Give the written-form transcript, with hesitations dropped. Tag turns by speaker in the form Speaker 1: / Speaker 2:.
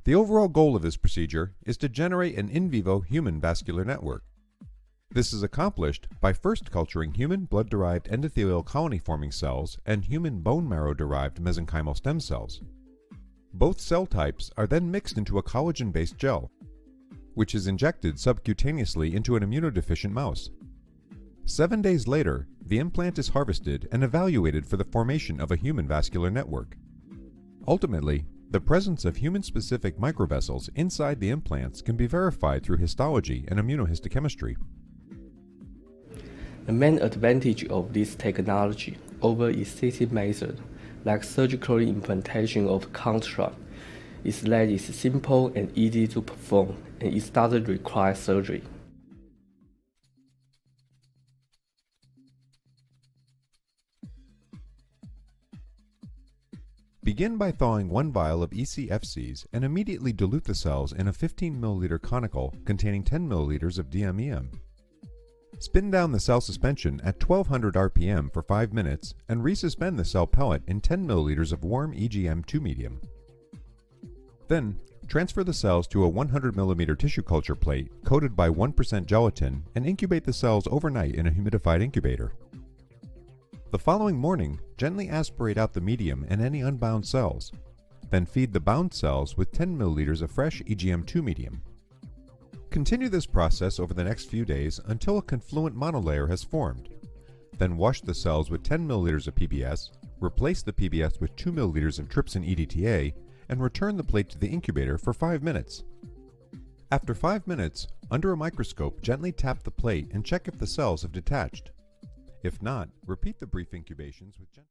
Speaker 1: The overall goal of this procedure is to generate an in vivo human vascular network. This is accomplished by first culturing human blood-derived endothelial colony-forming cells and human bone marrow-derived mesenchymal stem cells. Both cell types are then mixed into a collagen-based gel, which is injected subcutaneously into an immunodeficient mouse. 7 days later, the implant is harvested and evaluated for the formation of a human vascular network. Ultimately, the presence of human-specific microvessels inside the implants can be verified through histology and immunohistochemistry.
Speaker 2: The main advantage of this technology over existing methods, like surgical implantation of construct, is that it's simple and easy to perform, and it doesn't require surgery.
Speaker 1: Begin by thawing 1 vial of ECFCs and immediately dilute the cells in a 15 ml conical containing 10 ml of DMEM. Spin down the cell suspension at 1200 RPM for 5 minutes and resuspend the cell pellet in 10 ml of warm EGM2 medium. Then, transfer the cells to a 100 mm tissue culture plate coated by 1% gelatin and incubate the cells overnight in a humidified incubator. The following morning, gently aspirate out the medium and any unbound cells. Then feed the bound cells with 10 ml of fresh EGM2 medium. Continue this process over the next few days until a confluent monolayer has formed. Then wash the cells with 10 ml of PBS, replace the PBS with 2 ml of trypsin EDTA, and return the plate to the incubator for 5 minutes. After 5 minutes, under a microscope, gently tap the plate and check if the cells have detached. If not, repeat the brief incubations with gentle